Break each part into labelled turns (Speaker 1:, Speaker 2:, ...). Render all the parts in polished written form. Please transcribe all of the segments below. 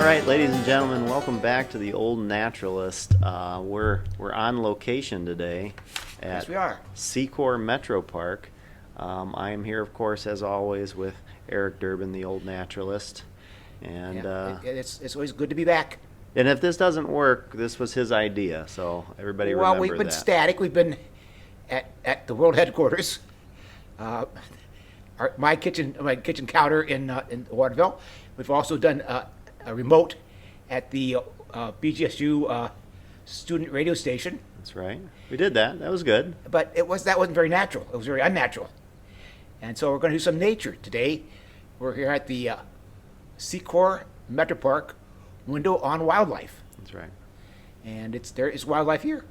Speaker 1: right, ladies and gentlemen, welcome back to the Old Naturalist. We're on location today at
Speaker 2: Yes, we are.
Speaker 1: Secor Metro Park. I am here, of course, as always, with Eric Durbin, the Old Naturalist. And
Speaker 2: It's always good to be back.
Speaker 1: and if this doesn't work, this was his idea. So everybody
Speaker 2: Well,
Speaker 1: remember
Speaker 2: we've been
Speaker 1: that.
Speaker 2: static. We've been at the world headquarters, my kitchen counter in Waterville. We've also done a remote at the BGSU student radio station.
Speaker 1: That's right. We did that. That was good.
Speaker 2: But that wasn't very natural. It was very unnatural. And so we're going to do some nature today. We're here at the Secor Metro Park window on wildlife,
Speaker 1: That's right.
Speaker 2: and there is wildlife here.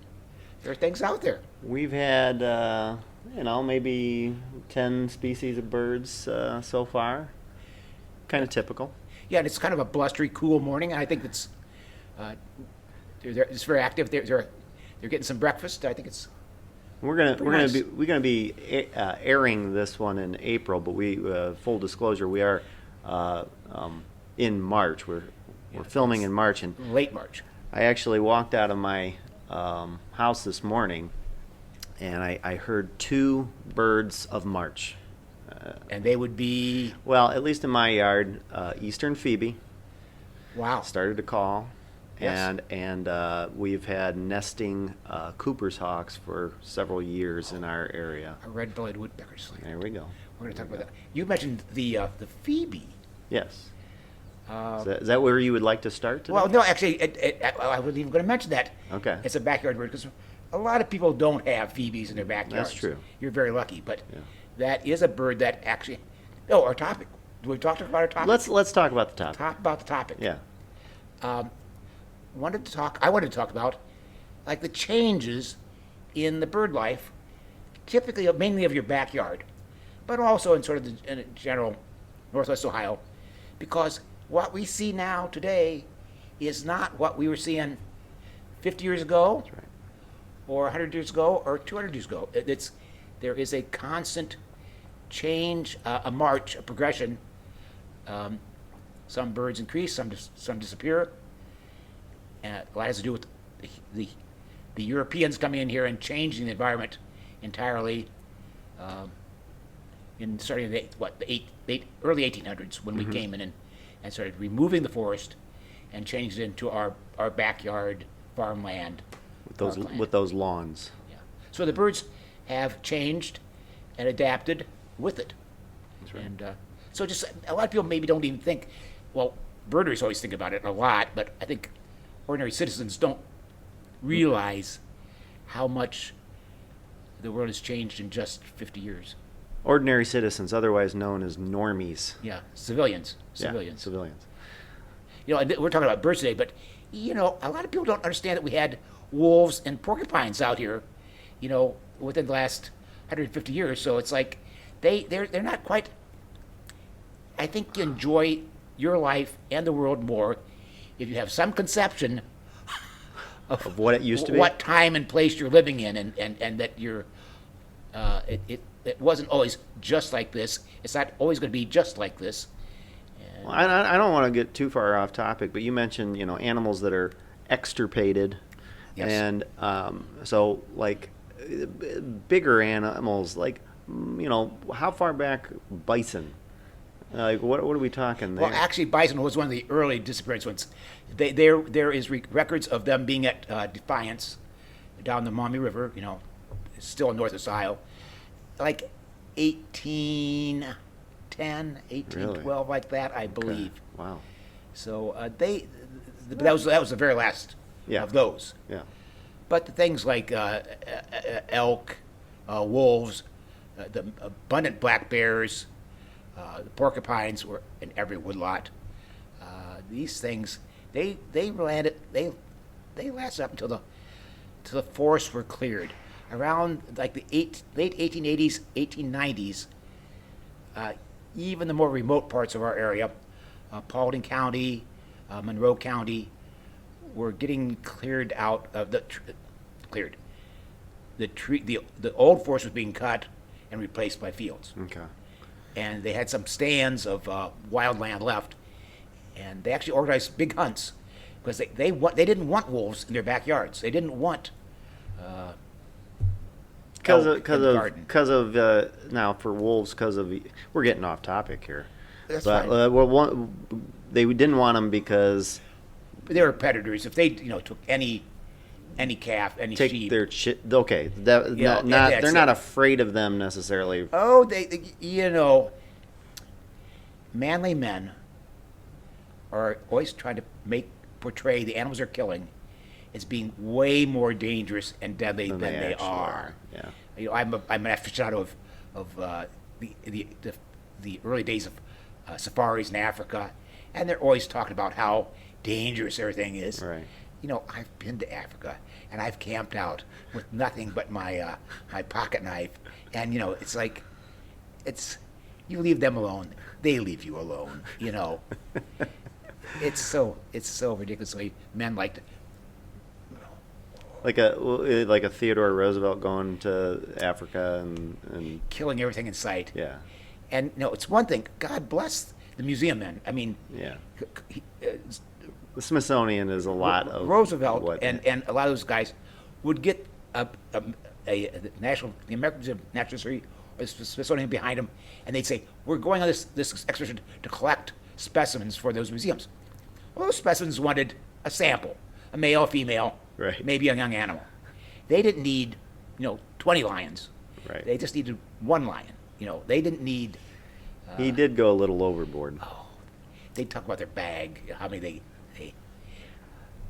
Speaker 2: There are things out there.
Speaker 1: We've had, maybe 10 species of birds so far. Kind of typical.
Speaker 2: Yeah, and it's kind of a blustery, cool morning. And I think it's very active. They're getting some breakfast. I think it's
Speaker 1: We're gonna
Speaker 2: nice.
Speaker 1: be airing this one in April, but we full disclosure, we are in March. We're filming in March, and
Speaker 2: late March.
Speaker 1: I actually walked out of my house this morning, and I heard 2 birds of March.
Speaker 2: And they would be,
Speaker 1: Well, at least in my yard, eastern phoebe
Speaker 2: wow.
Speaker 1: started to call,
Speaker 2: Yes.
Speaker 1: and we've had nesting Cooper's hawks for several years in our area.
Speaker 2: A red-bellied woodpeckers.
Speaker 1: There we go.
Speaker 2: We're going to talk about that. You mentioned the phoebe.
Speaker 1: Yes. Is that where you would like to start today?
Speaker 2: Well, no, actually, I wasn't even going to mention that.
Speaker 1: Okay.
Speaker 2: It's a backyard bird because a lot of people don't have phoebes in their backyards.
Speaker 1: That's true.
Speaker 2: You're very lucky, but
Speaker 1: Yeah.
Speaker 2: that is a bird that actually. Oh, our topic. Do we talk about our topic?
Speaker 1: Let's talk about the topic.
Speaker 2: Talk about the topic.
Speaker 1: Yeah.
Speaker 2: I wanted to talk about like the changes in the bird life, typically mainly of your backyard, but also in sort of in general Northwest Ohio, because what we see now today is not what we were seeing 50 years ago,
Speaker 1: That's right.
Speaker 2: or 100 years ago, or 200 years ago. There is a constant change, a march, a progression. Some birds increase, some disappear. And a lot has to do with the Europeans coming in here and changing the environment entirely. Starting in the early 1800s when we came in and started removing the forest and changed it into our backyard farmland.
Speaker 1: With those lawns.
Speaker 2: Yeah. So the birds have changed and adapted with it.
Speaker 1: That's right.
Speaker 2: And so just a lot of people maybe don't even think, well, birders always think about it a lot, but I think ordinary citizens don't realize how much the world has changed in just 50 years.
Speaker 1: Ordinary citizens, otherwise known as normies.
Speaker 2: Yeah, civilians.
Speaker 1: Yeah, civilians.
Speaker 2: You know, and we're talking about birds today, but you know, a lot of people don't understand that we had wolves and porcupines out here, you know, within the last 150 years. So it's like they're not quite. I think you enjoy your life and the world more if you have some conception
Speaker 1: Of what it used to be?
Speaker 2: what time and place you're living in, and that you're it wasn't always just like this. It's not always going to be just like this.
Speaker 1: Well, I don't want to get too far off topic, but you mentioned, animals that are extirpated.
Speaker 2: Yes.
Speaker 1: And so, like, bigger animals, like, how far back bison? Like, what are we talking there?
Speaker 2: Well, actually, bison was one of the early disappearance ones. There is records of them being at Defiance down the Maumee River, it's still in northwest Ohio, like 1810, 1812,
Speaker 1: Really?
Speaker 2: like that, I believe.
Speaker 1: Wow.
Speaker 2: So that was the very last
Speaker 1: Yeah.
Speaker 2: of those.
Speaker 1: Yeah.
Speaker 2: But the things like elk, wolves, the abundant black bears, the porcupines were in every woodlot. These things, they lasted up until the forests were cleared. Around like the late 1880s, 1890s, even the more remote parts of our area, Paulding County, Monroe County, were getting cleared out of cleared. The old forest was being cut and replaced by fields.
Speaker 1: Okay.
Speaker 2: And they had some stands of wild land left, and they actually organized big hunts because they didn't want wolves in their backyards. They didn't want elk in the garden.
Speaker 1: Because of now for wolves, because of we're getting off topic here.
Speaker 2: That's
Speaker 1: But
Speaker 2: fine.
Speaker 1: they didn't want them because
Speaker 2: They were predators. If they took any calf, any
Speaker 1: take
Speaker 2: sheep.
Speaker 1: their shit. Okay, that
Speaker 2: Yeah,
Speaker 1: not,
Speaker 2: that's
Speaker 1: they're not
Speaker 2: it.
Speaker 1: afraid of them necessarily.
Speaker 2: Oh, manly men are always trying to portray the animals they're killing as being way more dangerous and deadly than they
Speaker 1: actually
Speaker 2: are.
Speaker 1: Yeah.
Speaker 2: I'm an aficionado of the early days of safaris in Africa, and they're always talking about how dangerous everything is.
Speaker 1: Right.
Speaker 2: I've been to Africa and I've camped out with nothing but my my pocket knife, and it's like you leave them alone, they leave you alone. It's so ridiculously men like to.
Speaker 1: Like a Theodore Roosevelt going to Africa and
Speaker 2: Killing everything in sight.
Speaker 1: yeah.
Speaker 2: And it's one thing. God bless the museum men. I mean,
Speaker 1: Yeah.
Speaker 2: he-
Speaker 1: The Smithsonian is a lot of
Speaker 2: Roosevelt
Speaker 1: what,
Speaker 2: and a lot of those guys would get the American Museum of Natural History or the Smithsonian behind them, and they'd say, "We're going on this expedition to collect specimens for those museums." Well, those specimens wanted a sample, a male, a female,
Speaker 1: Right.
Speaker 2: maybe a young animal. They didn't need 20 lions.
Speaker 1: Right.
Speaker 2: They just needed one lion. They didn't need.
Speaker 1: he did go a little overboard.
Speaker 2: They talk about their bag, how many they.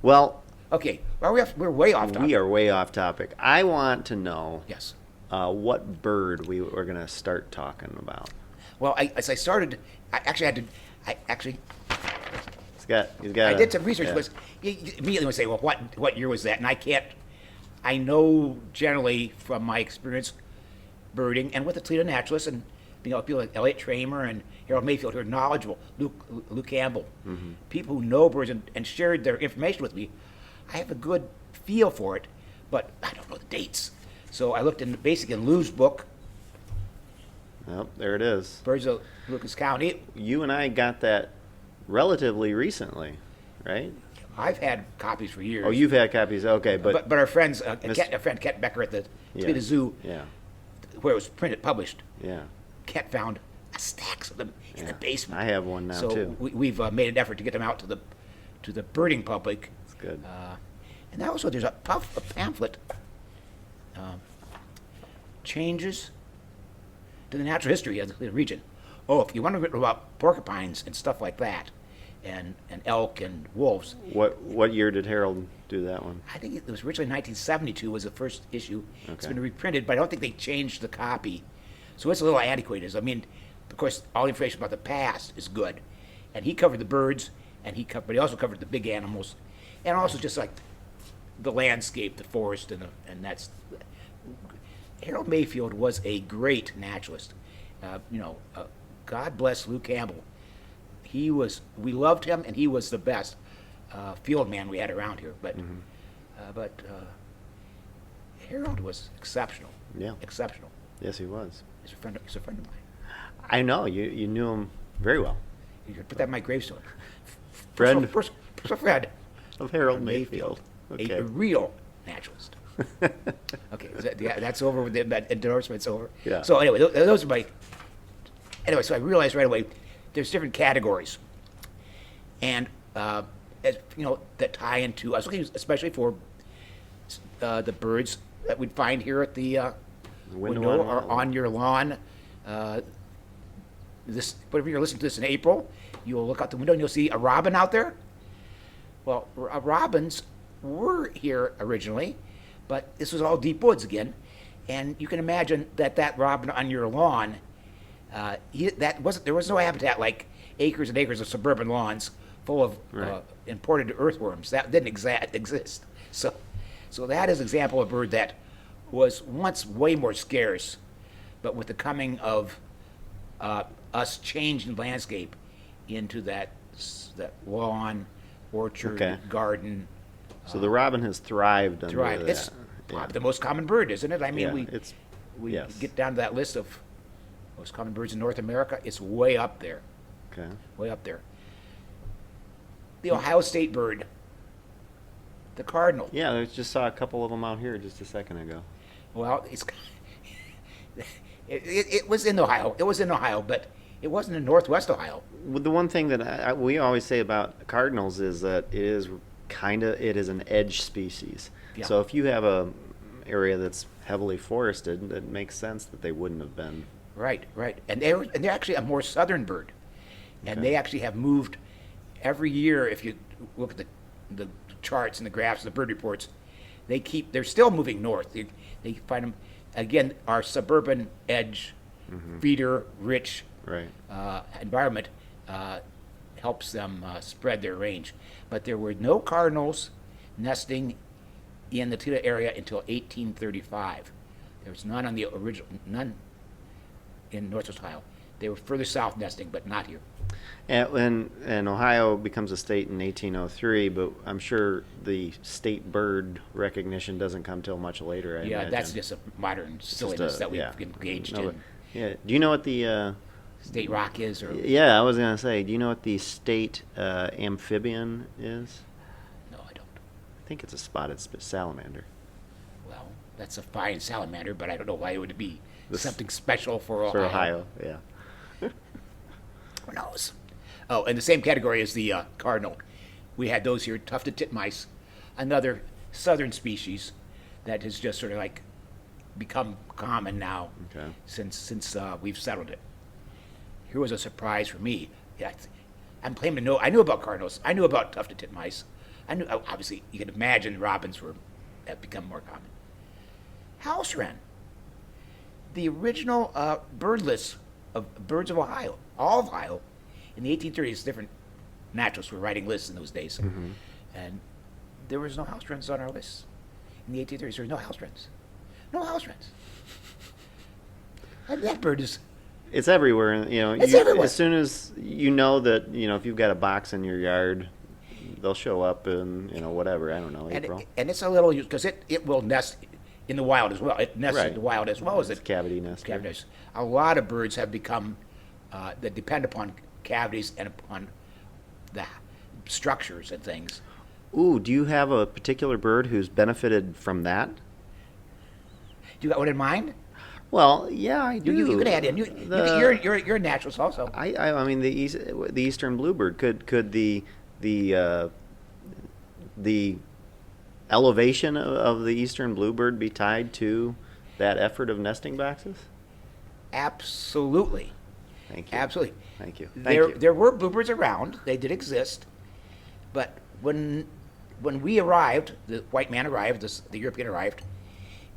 Speaker 1: Well,
Speaker 2: Okay, well, we're way off topic.
Speaker 1: we are way off topic. I want to know
Speaker 2: Yes.
Speaker 1: what bird we were going to start talking about.
Speaker 2: Well, as I started, I actually had to. I actually
Speaker 1: He's got.
Speaker 2: I did some research.
Speaker 1: Yeah.
Speaker 2: Was you immediately would say, well, what year was that? And I can't. I know generally from my experience birding and with the Toledo Naturalist and people like Elliot Tramer and Harold Mayfield who are knowledgeable, Luke Campbell, people who know birds and shared their information with me. I have a good feel for it, but I don't know the dates. So I looked basically in Lou's book,
Speaker 1: Yep, there it is.
Speaker 2: Birds of Lucas County.
Speaker 1: You and I got that relatively recently, right?
Speaker 2: I've had copies for years.
Speaker 1: Oh, you've had copies. Okay, but
Speaker 2: Our friends, our
Speaker 1: Miss-
Speaker 2: friend Kent Becker at the
Speaker 1: yeah,
Speaker 2: Toledo Zoo,
Speaker 1: Yeah,
Speaker 2: where it was published,
Speaker 1: yeah.
Speaker 2: Kent found stacks of them in the
Speaker 1: Yeah.
Speaker 2: basement.
Speaker 1: I have one now,
Speaker 2: so
Speaker 1: too.
Speaker 2: We've made an effort to get them out to the birding public.
Speaker 1: It's good.
Speaker 2: And also, there's a pamphlet, changes to the natural history of the region. Oh, if you want to read about porcupines and stuff like that, and elk and wolves,
Speaker 1: What year did Harold do that one?
Speaker 2: I think it was originally 1972 was the first issue. It's
Speaker 1: Okay.
Speaker 2: been reprinted, but I don't think they changed the copy. So it's a little antiquated. I mean, of course, all the information about the past is good. And he covered the birds, but he also covered the big animals, and also just like the landscape, the forest, and that's. Harold Mayfield was a great naturalist. God bless Lou Campbell. We loved him, and he was the best field man we had around here. But Harold was exceptional.
Speaker 1: Yeah.
Speaker 2: Exceptional.
Speaker 1: Yes, he was.
Speaker 2: He's a friend of mine.
Speaker 1: I know you knew him very well.
Speaker 2: You could put that in my gravestone.
Speaker 1: Friend
Speaker 2: Personal friend
Speaker 1: of Harold Mayfield.
Speaker 2: a
Speaker 1: Okay.
Speaker 2: real naturalist. Okay, that's over with that endorsement's over.
Speaker 1: Yeah.
Speaker 2: So anyway, those are my. Anyway, so I realized right away there's different categories, and that tie into. I was looking especially for the birds that we'd find here at the window or on your lawn. Whenever you're listening to this in April, you'll look out the window and you'll see a robin out there. Well, robins were here originally, but this was all deep woods again, and you can imagine that robin on your lawn, there was no habitat like acres and acres of suburban lawns full of
Speaker 1: Right.
Speaker 2: imported earthworms. That didn't exist. So that is an example of a bird that was once way more scarce, but with the coming of us changing the landscape into that lawn, orchard,
Speaker 1: Okay.
Speaker 2: garden.
Speaker 1: So the robin has thrived under
Speaker 2: Thrive.
Speaker 1: that.
Speaker 2: It's
Speaker 1: Yeah.
Speaker 2: probably the most common bird, isn't it? I mean,
Speaker 1: Yeah,
Speaker 2: we
Speaker 1: yes.
Speaker 2: get down to that list of most common birds in North America. It's way up there,
Speaker 1: Okay.
Speaker 2: way up there. The Ohio State bird, the cardinal.
Speaker 1: Yeah, I just saw a couple of them out here just a second ago.
Speaker 2: Well, it was in Ohio. It was in Ohio, but it wasn't in Northwest Ohio.
Speaker 1: Well, the one thing that we always say about cardinals is that it is an edge species.
Speaker 2: Yeah.
Speaker 1: So if you have a area that's heavily forested, it makes sense that they wouldn't have been.
Speaker 2: Right, right. And they're actually a more southern bird. And
Speaker 1: Okay.
Speaker 2: they actually have moved every year. If you look at the charts and the graphs, the bird reports, they're still moving north. They find them, again, our suburban edge, feeder rich
Speaker 1: Right.
Speaker 2: environment helps them spread their range. But there were no cardinals nesting in the Toledo area until 1835. There was none on the original, none in Northwest Ohio. They were further south nesting, but not here.
Speaker 1: And Ohio becomes a state in 1803, but I'm sure the state bird recognition doesn't come till much later. I
Speaker 2: Yeah,
Speaker 1: imagine.
Speaker 2: that's just a modern silliness that we've engaged
Speaker 1: No, but-
Speaker 2: in.
Speaker 1: Yeah. Do you know what the?
Speaker 2: State rock is, or
Speaker 1: Yeah, I was gonna say. Do you know what the state amphibian is?
Speaker 2: no, I don't.
Speaker 1: I think it's a spotted salamander.
Speaker 2: Well, that's a fine salamander, but I don't know why it would be
Speaker 1: This-
Speaker 2: something special for Ohio.
Speaker 1: For Ohio, yeah.
Speaker 2: Who knows? Oh, in the same category as the cardinal, we had those here, tufted titmice, another southern species that has just sort of like become common now
Speaker 1: Okay.
Speaker 2: since we've settled it. Here was a surprise for me. Yeah, I'm claiming to know. I knew about cardinals. I knew about tufted titmice. I knew, obviously, you can imagine robins have become more common. House wren, the original bird list of birds of Ohio, all of Ohio, in the 1830s. Different naturalists were writing lists in those days, and there was no house wrens on our list. In the 1830s, there were no house wrens. No house wrens. And that bird is.
Speaker 1: It's everywhere. You know,
Speaker 2: It's everywhere.
Speaker 1: As soon as you know that, if you've got a box in your yard, they'll show up in, whatever. I don't know, April.
Speaker 2: And it's a little used because it will nest in the wild as well. It nests
Speaker 1: Right.
Speaker 2: in the wild as well as
Speaker 1: It's
Speaker 2: it
Speaker 1: cavity nest.
Speaker 2: cavity nests. A lot of birds have become that depend upon cavities and upon the structures and things.
Speaker 1: Ooh, do you have a particular bird who's benefited from that?
Speaker 2: You got one in mind?
Speaker 1: Well, yeah, I do.
Speaker 2: You can add in. You're a naturalist also.
Speaker 1: I mean the eastern bluebird could the elevation of the eastern bluebird be tied to that effort of nesting boxes?
Speaker 2: Absolutely.
Speaker 1: Thank you.
Speaker 2: Absolutely.
Speaker 1: Thank you.
Speaker 2: There were bluebirds around. They did exist, but when we arrived, the white man arrived, the European arrived,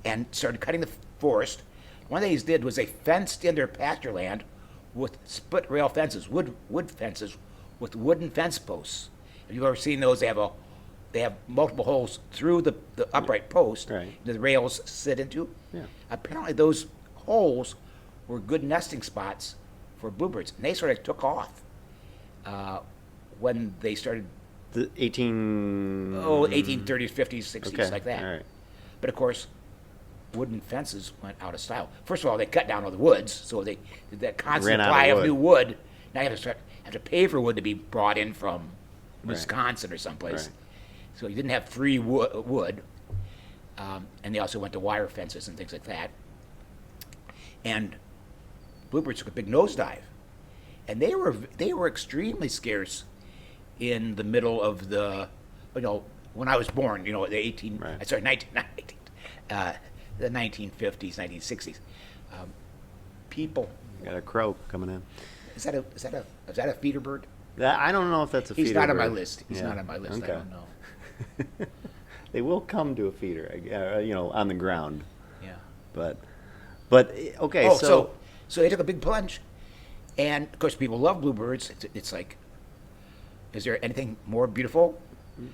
Speaker 2: and started cutting the forest. One of the things they did was they fenced in their pasture land with split rail fences, wood fences with wooden fence posts. If you've ever seen those, they have multiple holes through the upright post
Speaker 1: Right.
Speaker 2: that the rails sit into.
Speaker 1: Yeah.
Speaker 2: Apparently, those holes were good nesting spots for bluebirds, and they sort of took off when they started.
Speaker 1: The
Speaker 2: 1830s, 50s, 60s,
Speaker 1: Okay,
Speaker 2: like that.
Speaker 1: all right.
Speaker 2: But of course, wooden fences went out of style. First of all, they cut down all the woods, so that constant
Speaker 1: Ran out of
Speaker 2: supply of
Speaker 1: wood.
Speaker 2: new wood. Now you have to pay for wood to be brought in from Wisconsin or someplace.
Speaker 1: Right.
Speaker 2: So you didn't have free wood. And they also went to wire fences and things like that. And bluebirds took a big nosedive, and they were extremely scarce in the middle of the, when I was born, the
Speaker 1: Right.
Speaker 2: sorry, 1919, the 1950s, 1960s. People,
Speaker 1: Got a crow coming in.
Speaker 2: is that a feeder bird?
Speaker 1: I don't know if that's a
Speaker 2: He's
Speaker 1: feeder
Speaker 2: not on my
Speaker 1: bird.
Speaker 2: list. He's
Speaker 1: Yeah.
Speaker 2: not on my list.
Speaker 1: Okay.
Speaker 2: I don't know.
Speaker 1: They will come to a feeder, on the ground.
Speaker 2: Yeah.
Speaker 1: But okay,
Speaker 2: Oh,
Speaker 1: so
Speaker 2: so they took a big plunge, and of course people love bluebirds. It's like, is there anything more beautiful?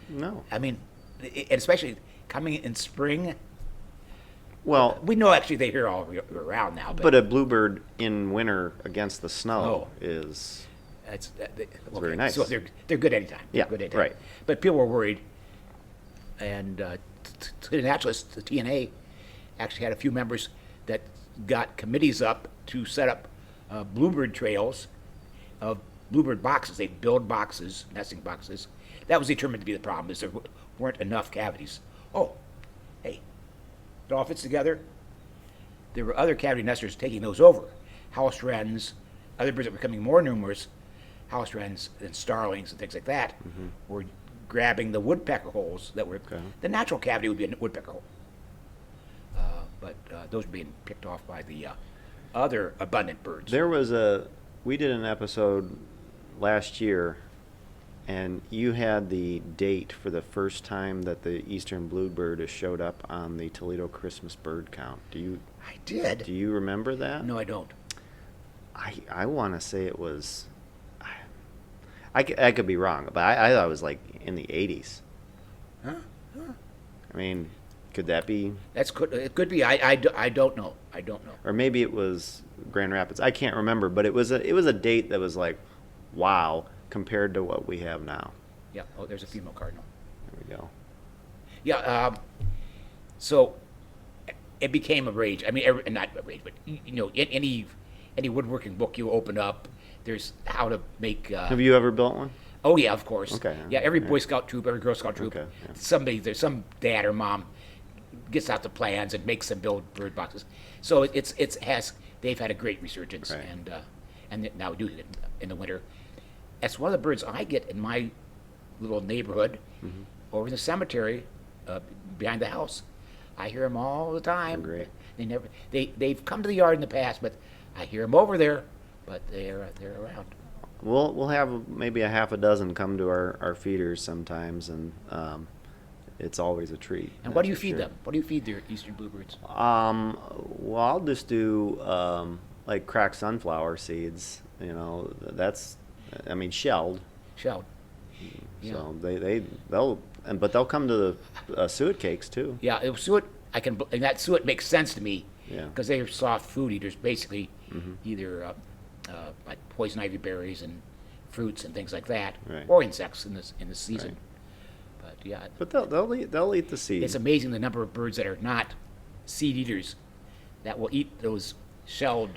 Speaker 1: no.
Speaker 2: I mean, and especially coming in spring.
Speaker 1: Well,
Speaker 2: We know actually they're here all around now,
Speaker 1: but a bluebird in winter against the snow
Speaker 2: Oh.
Speaker 1: is
Speaker 2: it's
Speaker 1: very nice.
Speaker 2: So they're good anytime.
Speaker 1: Yeah,
Speaker 2: They're good anytime.
Speaker 1: right.
Speaker 2: But people were worried, and the naturalists, the TNA, actually had a few members that got committees up to set up bluebird trails of bluebird boxes. They build boxes, nesting boxes, that was determined to be the problem, is there weren't enough cavities. Oh, hey, it all fits together. There were other cavity nesters taking those over. House wrens, other birds that were becoming more numerous, house wrens and starlings and things like that, were grabbing the woodpecker holes that were,
Speaker 1: Okay.
Speaker 2: the natural cavity would be a woodpecker hole. But those were being picked off by the other abundant birds.
Speaker 1: We did an episode last year, and you had the date for the first time that the eastern bluebird has showed up on the Toledo Christmas bird count.
Speaker 2: I did.
Speaker 1: Do you remember that?
Speaker 2: No, I don't.
Speaker 1: I want to say it was. I could be wrong, but I thought it was like in the 80s.
Speaker 2: Huh?
Speaker 1: I mean, could that be?
Speaker 2: It could be. I don't know. I don't know.
Speaker 1: Or maybe it was Grand Rapids. I can't remember, but it was a date that was like, wow, compared to what we have now.
Speaker 2: Yeah. Oh, there's a female cardinal.
Speaker 1: There we go.
Speaker 2: Yeah. So it became a rage. I mean, not a rage, but any woodworking book you open up, there's how to make.
Speaker 1: Have you ever built one?
Speaker 2: Oh yeah, of course.
Speaker 1: Okay.
Speaker 2: Yeah, every
Speaker 1: Yeah.
Speaker 2: Boy Scout troop, every Girl Scout troop,
Speaker 1: Okay, yeah.
Speaker 2: there's some dad or mom gets out the plans and makes them build bird boxes. So they've had a great resurgence,
Speaker 1: Right.
Speaker 2: and now we do it in the winter. That's one of the birds I get in my little neighborhood
Speaker 1: Mm-hmm.
Speaker 2: over in the cemetery behind the house. I hear them all the time.
Speaker 1: They're great.
Speaker 2: They've come to the yard in the past, but I hear them over there. But they're around.
Speaker 1: We'll have maybe a half a dozen come to our feeders sometimes, and it's always a treat.
Speaker 2: And what do you
Speaker 1: that's for
Speaker 2: feed
Speaker 1: sure.
Speaker 2: them? What do you feed your eastern bluebirds?
Speaker 1: Well, I'll just do like cracked sunflower seeds. I mean, shelled.
Speaker 2: Shelled. Yeah.
Speaker 1: So they'll come to the suet cakes too.
Speaker 2: Yeah, suet. And that suet makes sense to me.
Speaker 1: Yeah.
Speaker 2: Because they are soft food eaters, basically, either like poison ivy berries and fruits and things like that,
Speaker 1: Right.
Speaker 2: or insects in the season.
Speaker 1: Right.
Speaker 2: But yeah,
Speaker 1: But they'll eat the seed.
Speaker 2: it's amazing the number of birds that are not seed eaters that will eat those shelled.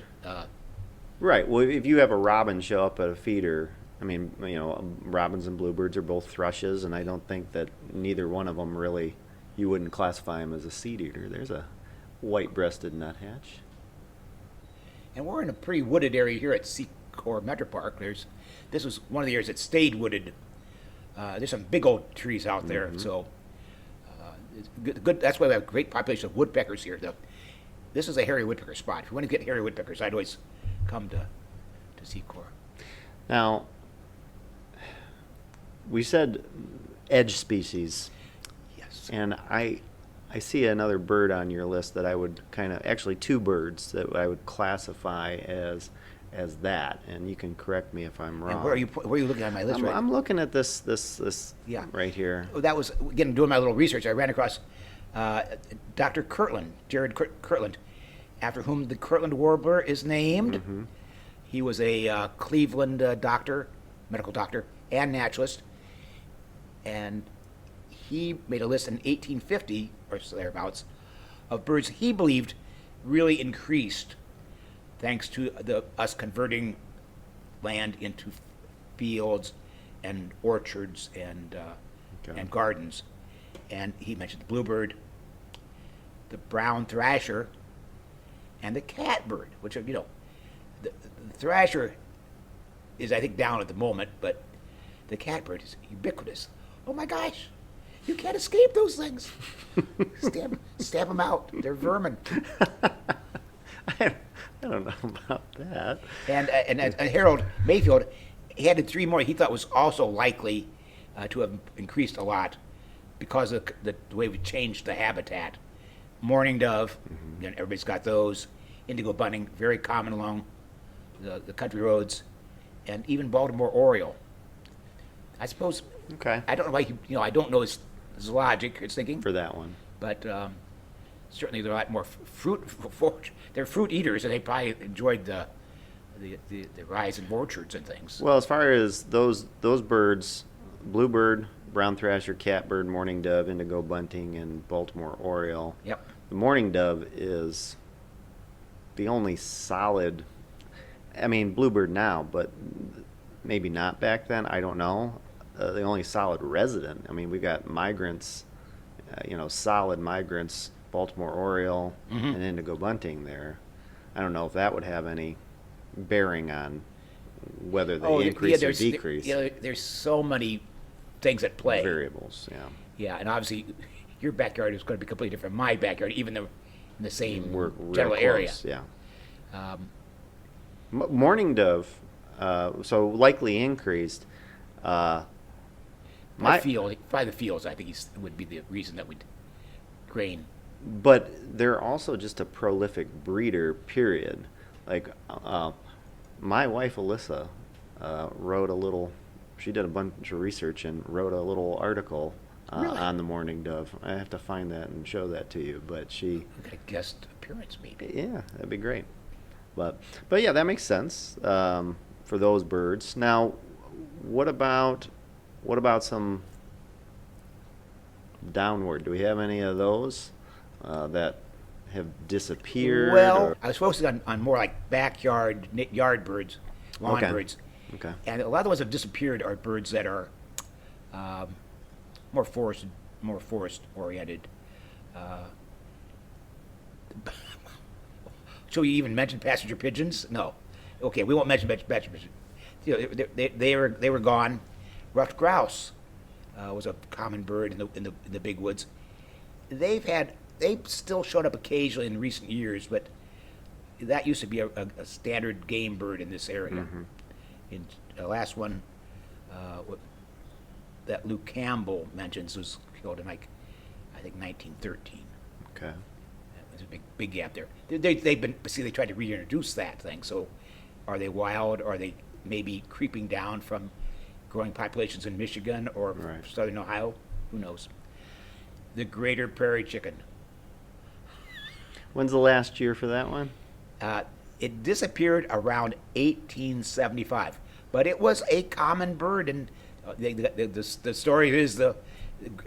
Speaker 1: Right. Well, if you have a robin show up at a feeder, I mean, robins and bluebirds are both thrushes, and I don't think that neither one of them really, you wouldn't classify them as a seed eater. There's a white-breasted nuthatch.
Speaker 2: And we're in a pretty wooded area here at Secor Metro Park. This was one of the areas that stayed wooded. There's some big old trees out there, so it's good. That's why we have a great population of woodpeckers here. This is a hairy woodpecker spot. If you want to get hairy woodpeckers, I'd always come to Secor.
Speaker 1: Now, we said edge species,
Speaker 2: Yes.
Speaker 1: and I see another bird on your list that I would actually two birds that I would classify as that, and you can correct me if I'm wrong.
Speaker 2: And where are you looking at my list?
Speaker 1: I'm looking at this
Speaker 2: Yeah.
Speaker 1: right here.
Speaker 2: That was, again, doing my little research. I ran across Dr. Kirtland, Jared Kirtland, after whom the Kirtland Warbler is named. He was a Cleveland doctor, medical doctor, and naturalist. And he made a list in 1850, or so thereabouts, of birds he believed really increased thanks to us converting land into fields and orchards and
Speaker 1: Okay.
Speaker 2: gardens. And he mentioned the bluebird, the brown thrasher, and the catbird, which are, the thrasher is, I think, down at the moment, but the catbird is ubiquitous. Oh my gosh, you can't escape those things. Stamp them out. They're vermin.
Speaker 1: I don't know about that.
Speaker 2: And Harold Mayfield, he added three more he thought was also likely to have increased a lot because of the way we changed the habitat. Mourning dove, everybody's got those. Indigo bunting, very common along the country roads, and even Baltimore oriole. I suppose.
Speaker 1: Okay.
Speaker 2: I don't know why I don't know his logic, his thinking,
Speaker 1: For that one.
Speaker 2: but certainly they're a lot more they're fruit eaters, and they probably enjoyed the rise in orchards and things.
Speaker 1: Well, as far as those birds, bluebird, brown thrasher, catbird, mourning dove, indigo bunting, and Baltimore oriole.
Speaker 2: Yep.
Speaker 1: The mourning dove is the only solid. I mean, bluebird now, but maybe not back then. I don't know. the only solid resident. I mean, we got migrants, solid migrants, Baltimore Oriole
Speaker 2: Hmm.
Speaker 1: and indigo bunting there. I don't know if that would have any bearing on whether they
Speaker 2: Oh, yeah.
Speaker 1: increase or decrease.
Speaker 2: There's so many things at play.
Speaker 1: Variables, yeah.
Speaker 2: Yeah, and obviously, your backyard is going to be completely different from my backyard, even though in the same
Speaker 1: We're real
Speaker 2: general
Speaker 1: close,
Speaker 2: area.
Speaker 1: yeah.
Speaker 2: Um,
Speaker 1: Mourning dove, so likely increased. My,
Speaker 2: by the fields, I think would be the reason that we'd grain.
Speaker 1: but they're also just a prolific breeder. Period. Like my wife Alyssa wrote a little. She did a bunch of research and wrote a little article
Speaker 2: Really?
Speaker 1: on the mourning dove. I have to find that and show that to you. But she,
Speaker 2: We got a guest appearance, maybe.
Speaker 1: yeah, that'd be great. But yeah, that makes sense for those birds. Now, what about some downward? Do we have any of those that have disappeared?
Speaker 2: Well, I was focusing on more like backyard, yard birds, lawn
Speaker 1: Okay.
Speaker 2: birds.
Speaker 1: Okay.
Speaker 2: And a lot of the ones that have disappeared are birds that are um, more forest oriented. Uh, so you even mention passenger pigeons? No. Okay, we won't mention passenger pigeons. They were gone. Ruffed grouse was a common bird in the big woods. They've still shown up occasionally in recent years, but that used to be a standard game bird in this area.
Speaker 1: Mm-hmm.
Speaker 2: In the last one, that Luke Campbell mentions was killed in I think 1913.
Speaker 1: Okay.
Speaker 2: There's a big gap there. They tried to reintroduce that thing. So, are they wild? Are they maybe creeping down from growing populations in Michigan or
Speaker 1: Right.
Speaker 2: southern Ohio? Who knows? The greater prairie chicken.
Speaker 1: When's the last year for that one?
Speaker 2: It disappeared around 1875, but it was a common bird. And the story is the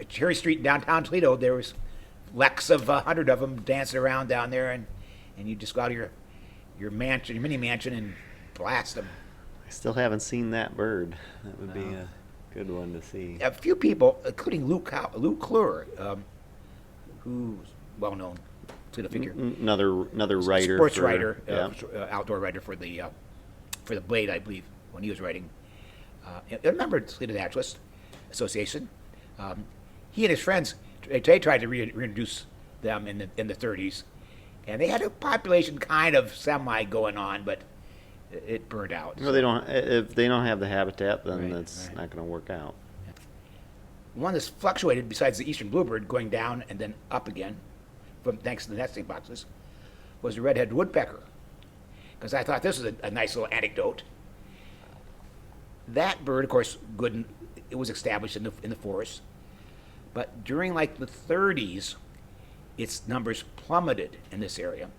Speaker 2: Cherry Street in downtown Toledo. There was lecks of 100 of them dancing around down there, and you just go out of your mansion, your mini mansion, and blast them.
Speaker 1: I still haven't seen that bird. That would be a good one to see.
Speaker 2: A few people, including Luke Clure, who's well known Toledo figure,
Speaker 1: Another writer.
Speaker 2: sports
Speaker 1: for,
Speaker 2: writer,
Speaker 1: Yeah.
Speaker 2: outdoor writer for the Blade, I believe, when he was writing. I remember Toledo Naturalist Association. He and his friends they tried to reintroduce them in the 30s, and they had a population kind of semi going on, but it burned out.
Speaker 1: Well, they don't. If they don't have the habitat, then
Speaker 2: Right,
Speaker 1: that's
Speaker 2: right.
Speaker 1: not going to work out.
Speaker 2: One that's fluctuated besides the eastern bluebird going down and then up again, thanks to the nesting boxes, was the red-headed woodpecker. Because I thought this was a nice little anecdote. That bird, of course, it was established in the forest, but during like the 30s, its numbers plummeted in this area,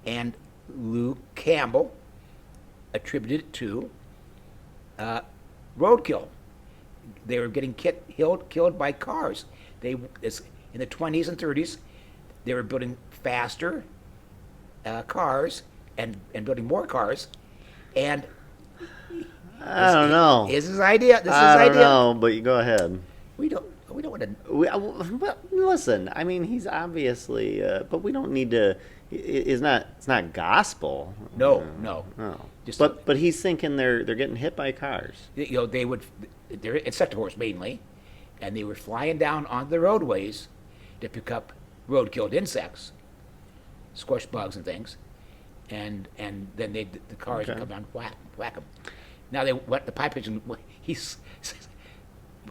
Speaker 2: and Luke Campbell attributed it to roadkill. They were getting killed by cars. In the 20s and 30s, they were building faster cars and building more cars, and
Speaker 1: I don't know.
Speaker 2: This is his idea. This is his
Speaker 1: I don't
Speaker 2: idea.
Speaker 1: know, but you go ahead.
Speaker 2: We don't want to.
Speaker 1: Well, listen. I mean, he's obviously, but we don't need to. It's not gospel.
Speaker 2: No. Just-
Speaker 1: But he's thinking they're getting hit by cars.
Speaker 2: They're insectivores mainly, and they were flying down on the roadways to pick up road-killed insects, squash bugs and things, and then the cars would
Speaker 1: Okay.
Speaker 2: come down whack them. Now the population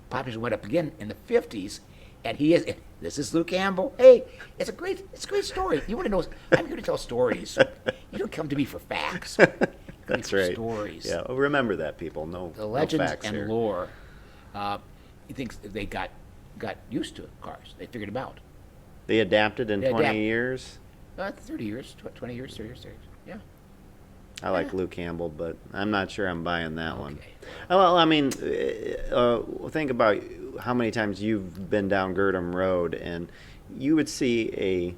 Speaker 2: population went up again in the 50s, and this is Luke Campbell. Hey, it's a great story. You want to know? I'm here to tell stories. You don't come to me for facts. You come to me
Speaker 1: That's
Speaker 2: for
Speaker 1: right.
Speaker 2: Stories.
Speaker 1: Yeah, well, remember that, people. No,
Speaker 2: The legends
Speaker 1: no facts
Speaker 2: and
Speaker 1: here.
Speaker 2: lore. He thinks they got used to cars. They figured them out.
Speaker 1: They adapted in
Speaker 2: They
Speaker 1: 20
Speaker 2: adapt.
Speaker 1: years.
Speaker 2: 30 years, 20 years, 30 years. Yeah.
Speaker 1: I like Luke Campbell, but I'm not sure I'm buying that one.
Speaker 2: Okay.
Speaker 1: Well, I mean, think about how many times you've been down Girdham Road, and you would see a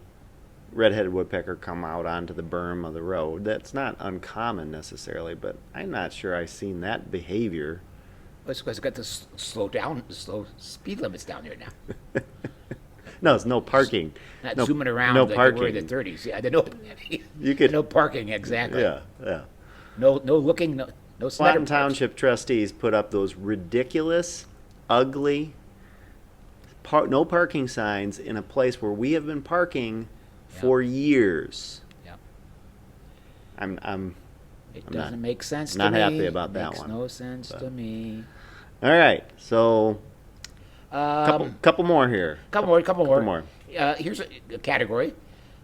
Speaker 1: red-headed woodpecker come out onto the berm of the road. That's not uncommon necessarily, but I'm not sure I've seen that behavior
Speaker 2: It's because it's got the slow speed limits down there now.
Speaker 1: No, it's no parking.
Speaker 2: Not
Speaker 1: No,
Speaker 2: zooming around
Speaker 1: no
Speaker 2: like they were in
Speaker 1: parking.
Speaker 2: the 30s. Yeah, no,
Speaker 1: You could,
Speaker 2: no parking, exactly.
Speaker 1: yeah, yeah.
Speaker 2: No looking, no center
Speaker 1: Swanton Township trustees put up those ridiculous, ugly, no parking signs in a place where we have been parking for years.
Speaker 2: Yeah.
Speaker 1: I'm
Speaker 2: It
Speaker 1: I'm not-
Speaker 2: doesn't make sense
Speaker 1: not
Speaker 2: to me.
Speaker 1: happy about
Speaker 2: It
Speaker 1: that
Speaker 2: makes
Speaker 1: one,
Speaker 2: no sense
Speaker 1: but-
Speaker 2: to me.
Speaker 1: all right. So couple more here.
Speaker 2: Couple more.
Speaker 1: more.
Speaker 2: Here's a category: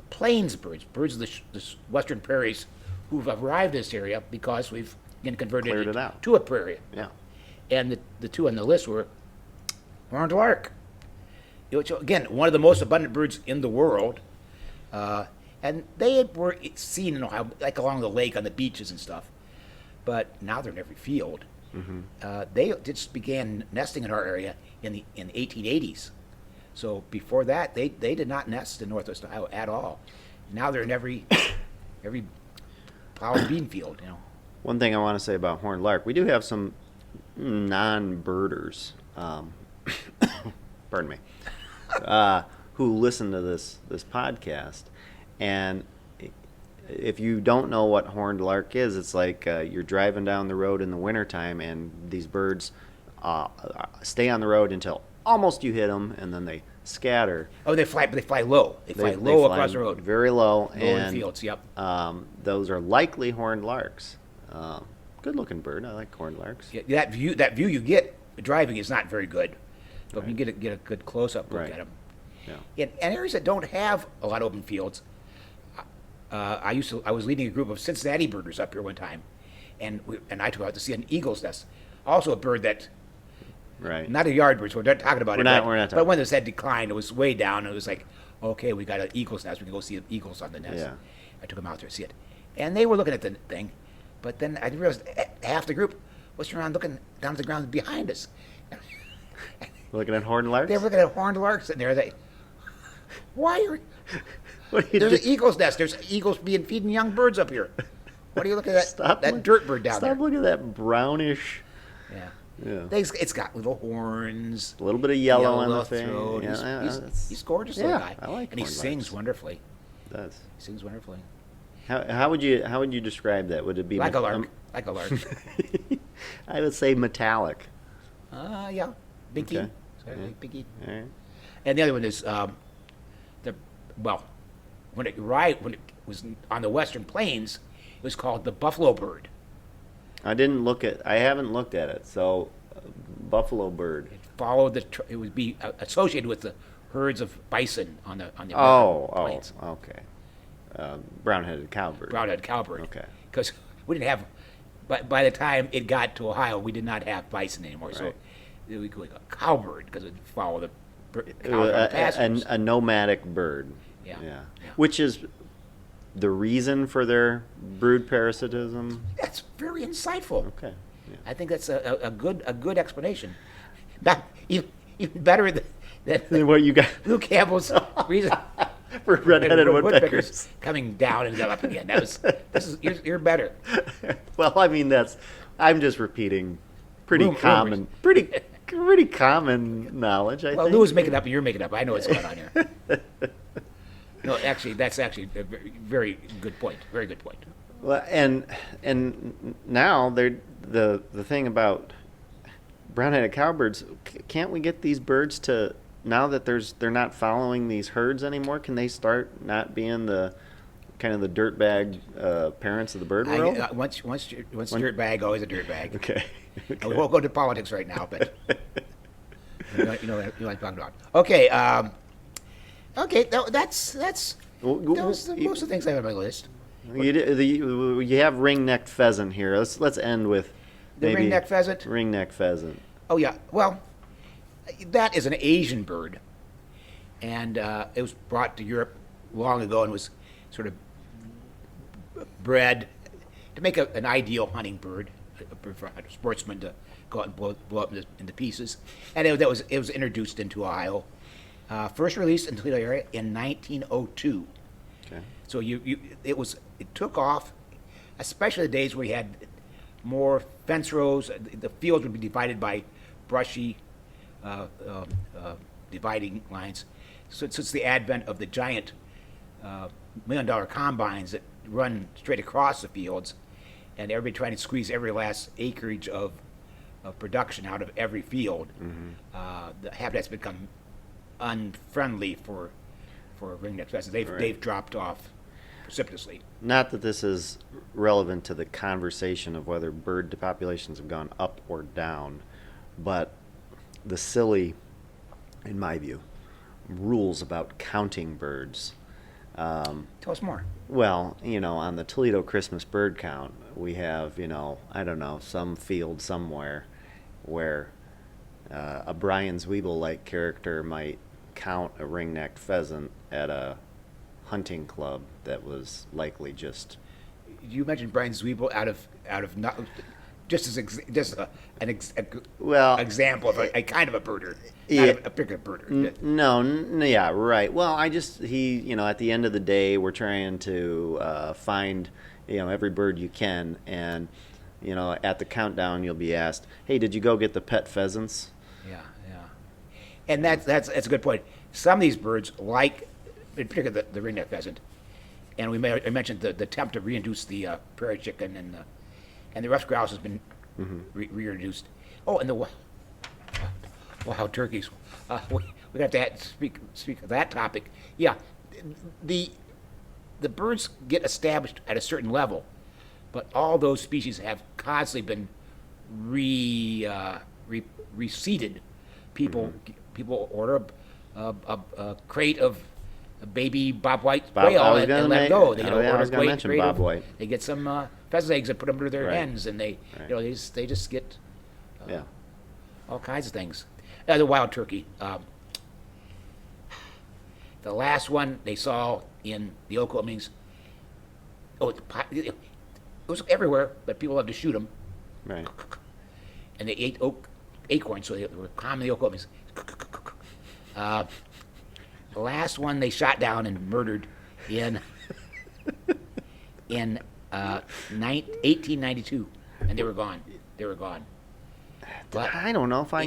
Speaker 2: plains birds, birds of the western prairies, who've arrived this area because we've again converted
Speaker 1: Cleared it out.
Speaker 2: to a prairie.
Speaker 1: Yeah.
Speaker 2: And the two on the list were horned lark, which again one of the most abundant birds in the world, and they were seen in Ohio, like along the lake on the beaches and stuff. But now they're in every field. They just began nesting in our area in the 1880s. So before that, they did not nest in Northwest Ohio at all. Now they're in every plow and bean field.
Speaker 1: One thing I want to say about horned lark, we do have some non-birders, pardon me, who listen to this podcast, and if you don't know what horned lark is, it's like you're driving down the road in the wintertime, and these birds stay on the road until almost you hit them, and then they scatter.
Speaker 2: Oh, they fly low. They fly low across the road.
Speaker 1: Very low,
Speaker 2: Low in
Speaker 1: and
Speaker 2: fields. Yep.
Speaker 1: those are likely horned larks. Good-looking bird. I like horned larks.
Speaker 2: Yeah, that view you get driving is not very good, but when you get a good close-up look
Speaker 1: Right.
Speaker 2: at them.
Speaker 1: Yeah.
Speaker 2: In areas that don't have a lot of open fields, I was leading a group of Cincinnati birders up here one time, and I took out to see an eagle's nest, also a bird that
Speaker 1: Right.
Speaker 2: not a yard bird. So we're not talking about
Speaker 1: We're
Speaker 2: it.
Speaker 1: not-
Speaker 2: but,
Speaker 1: we're not
Speaker 2: But
Speaker 1: talking-
Speaker 2: when this had declined, it was way down. And it was like, okay, we got an eagle's nest. We can go see the eagles on the nest.
Speaker 1: Yeah.
Speaker 2: I took them out there to see it, and they were looking at the thing, but then I realized half the group was around looking down at the ground behind us.
Speaker 1: Looking at horned larks?
Speaker 2: They were looking at horned larks, and why are
Speaker 1: What are you
Speaker 2: there's an
Speaker 1: doing?
Speaker 2: eagle's nest? There's eagles feeding young birds up here. What are you looking at that dirt bird down
Speaker 1: Stop
Speaker 2: there?
Speaker 1: looking at that brownish.
Speaker 2: Yeah.
Speaker 1: Yeah.
Speaker 2: It's got little horns.
Speaker 1: A little bit of yellow on the face.
Speaker 2: throat.
Speaker 1: Yeah,
Speaker 2: He's gorgeous,
Speaker 1: yeah,
Speaker 2: little guy.
Speaker 1: I like
Speaker 2: and he
Speaker 1: horned
Speaker 2: sings
Speaker 1: larks.
Speaker 2: wonderfully.
Speaker 1: Does.
Speaker 2: He sings wonderfully.
Speaker 1: How would you describe that? Would it be
Speaker 2: Like a lark. Like a lark.
Speaker 1: I would say metallic.
Speaker 2: Yeah. Big key.
Speaker 1: Okay.
Speaker 2: Sorry,
Speaker 1: Yeah.
Speaker 2: big key.
Speaker 1: All right.
Speaker 2: And the other one is when it was on the western plains, it was called the buffalo bird.
Speaker 1: I haven't looked at it. So, buffalo bird.
Speaker 2: It followed it would be associated with the herds of bison on the American
Speaker 1: Oh,
Speaker 2: plains.
Speaker 1: okay. Brown-headed cowbird.
Speaker 2: Brown-headed cowbird.
Speaker 1: Okay.
Speaker 2: Because we didn't have, by the time it got to Ohio, we did not have bison anymore. So
Speaker 1: Right.
Speaker 2: we called it a cowbird because it followed the
Speaker 1: Uh,
Speaker 2: cows on the pastures.
Speaker 1: a nomadic bird.
Speaker 2: Yeah.
Speaker 1: Yeah.
Speaker 2: Yeah.
Speaker 1: Which is the reason for their brood parasitism.
Speaker 2: That's very insightful.
Speaker 1: Okay. Yeah.
Speaker 2: I think that's a good explanation. Not even better than
Speaker 1: Then what you got
Speaker 2: Luke Campbell's reason
Speaker 1: for red-headed
Speaker 2: woodpeckers
Speaker 1: woodpeckers?
Speaker 2: coming down and up again. You're better.
Speaker 1: Well, I mean I'm just repeating pretty
Speaker 2: Rumors.
Speaker 1: common, pretty common knowledge. I
Speaker 2: Well,
Speaker 1: think.
Speaker 2: Lou is making up and you're making up. I know what's going on here. No, actually, that's actually a very good point. Very good point.
Speaker 1: Well, and now the thing about brown-headed cowbirds. Can't we get these birds to, now that they're not following these herds anymore? Can they start not being the kind of the dirtbag parents of the bird world?
Speaker 2: Once dirt bag, always a dirt bag.
Speaker 1: Okay.
Speaker 2: We won't go to politics right now, but you know what I'm talking about. Okay. Okay. That's those are most of the things I have on my list.
Speaker 1: You have ring-necked pheasant here. Let's end with
Speaker 2: The
Speaker 1: maybe
Speaker 2: ring-necked pheasant?
Speaker 1: Ring-necked pheasant.
Speaker 2: Oh yeah. Well, that is an Asian bird, and it was brought to Europe long ago and was sort of bred to make an ideal hunting bird, for a sportsman to go out and blow up into pieces. And it was introduced into Ohio, first released in the Toledo area in 1902.
Speaker 1: Okay.
Speaker 2: So it took off, especially the days where you had more fence rows. The fields would be divided by brushy uh, um, dividing lines. So since the advent of the giant $1 million combines that run straight across the fields, and everybody trying to squeeze every last acreage of production out of every field, the habitat's become unfriendly for ringneck pheasants. They've dropped off precipitously.
Speaker 1: Not that this is relevant to the conversation of whether bird populations have gone up or down, but the silly, in my view, rules about counting birds.
Speaker 2: Tell us more.
Speaker 1: Well, on the Toledo Christmas bird count, we have, I don't know, some field somewhere where a Brian Zweibel-like character might count a ring-necked pheasant at a hunting club that was likely just.
Speaker 2: You mentioned Brian Zweibel out of not, just as an example of a kind of a birder,
Speaker 1: Yeah.
Speaker 2: not a particular birder.
Speaker 1: No, yeah, right. Well, he, at the end of the day, we're trying to find, every bird you can, and, at the countdown, you'll be asked, hey, did you go get the pet pheasants?
Speaker 2: Yeah. And that's a good point. Some of these birds, like in particular the ringneck pheasant, and I mentioned the attempt to reintroduce the prairie chicken and the ruffed grouse has been reintroduced. Oh, and the wild turkeys. We have to speak of that topic. Yeah, the birds get established at a certain level, but all those species have constantly been reseeded. People order a crate of baby bobwhite quail and let it go. They order
Speaker 1: I was going to mention
Speaker 2: crate
Speaker 1: bobwhite.
Speaker 2: They get some pheasant eggs and put them under their
Speaker 1: Right.
Speaker 2: hens, and they just get
Speaker 1: Yeah.
Speaker 2: all kinds of things. The wild turkey. The last one they saw in the oak openings. It was everywhere, but people love to shoot them,
Speaker 1: Right.
Speaker 2: and they ate acorns, so they were common in the oak openings. The last one they shot down and murdered in 1892, and they were gone. But
Speaker 1: I don't know if I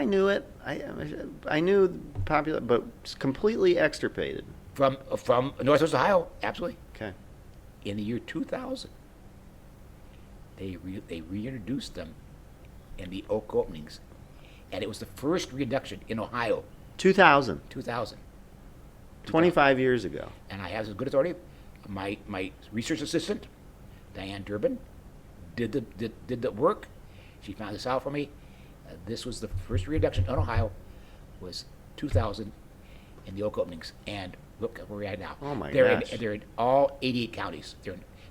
Speaker 1: knew it. I knew popular, but it's completely extirpated.
Speaker 2: from Northwest Ohio, absolutely.
Speaker 1: Okay.
Speaker 2: In the year 2000, they reintroduced them in the oak openings, and it was the first reintroduction in Ohio,
Speaker 1: 2000.
Speaker 2: 2000.
Speaker 1: 25 years ago.
Speaker 2: And I have as good authority. My research assistant, Diane Durbin, did the work. She found this out for me. This was the first reintroduction in Ohio, was 2000 in the oak openings, and look at where we're at now.
Speaker 1: Oh my
Speaker 2: they're
Speaker 1: gosh.
Speaker 2: they're in all 88 counties.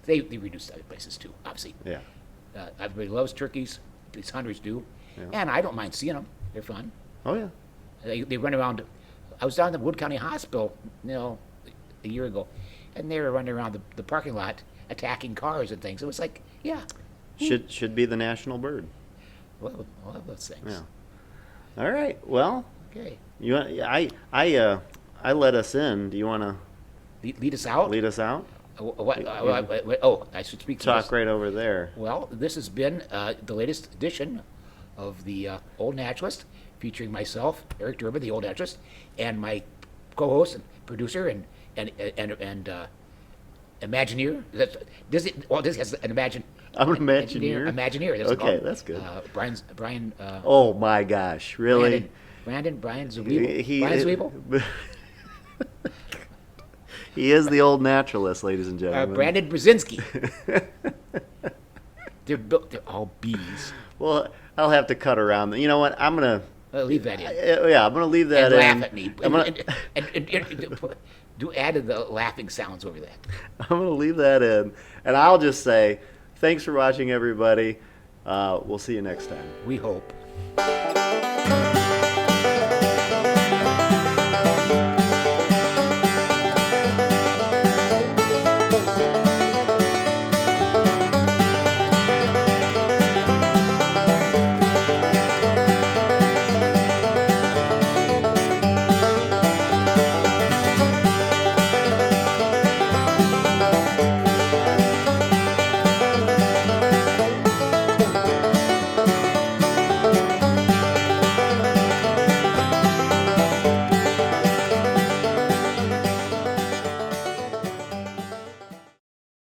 Speaker 2: They reduced other places too, obviously.
Speaker 1: Yeah.
Speaker 2: Everybody loves turkeys. These hunters do,
Speaker 1: Yeah.
Speaker 2: and I don't mind seeing them. They're fun.
Speaker 1: Oh yeah.
Speaker 2: They run around. I was down at the Wood County Hospital, a year ago, and they were running around the parking lot attacking cars and things. It was like, yeah,
Speaker 1: Should be the national bird.
Speaker 2: well, all of those things.
Speaker 1: Yeah. All right. Well,
Speaker 2: Okay,
Speaker 1: I let us in. Do you want to
Speaker 2: lead us out.
Speaker 1: lead us out?
Speaker 2: I should speak to
Speaker 1: Talk
Speaker 2: this.
Speaker 1: right over there.
Speaker 2: Well, this has been the latest edition of the Old Naturalist, featuring myself, Eric Durbin, the Old Naturalist, and my co-host and producer and Imagineer. This has an
Speaker 1: I'm an Imagineer?
Speaker 2: Imagineer. That's
Speaker 1: Okay,
Speaker 2: called.
Speaker 1: that's good.
Speaker 2: Brian.
Speaker 1: Oh my gosh! Really?
Speaker 2: Brian Zweibel.
Speaker 1: He-
Speaker 2: Brian Zweibel.
Speaker 1: He is the old naturalist, ladies and gentlemen.
Speaker 2: Brandon Brzezinski. They're all bees.
Speaker 1: Well, I'll have to cut around. You know what? I'm gonna.
Speaker 2: Leave that in.
Speaker 1: Yeah, I'm gonna leave that
Speaker 2: And
Speaker 1: in.
Speaker 2: laugh at me.
Speaker 1: I'm gonna,
Speaker 2: Do add the laughing sounds over that.
Speaker 1: I'm gonna leave that in, and I'll just say, thanks for watching, everybody. We'll see you next time.
Speaker 2: We hope.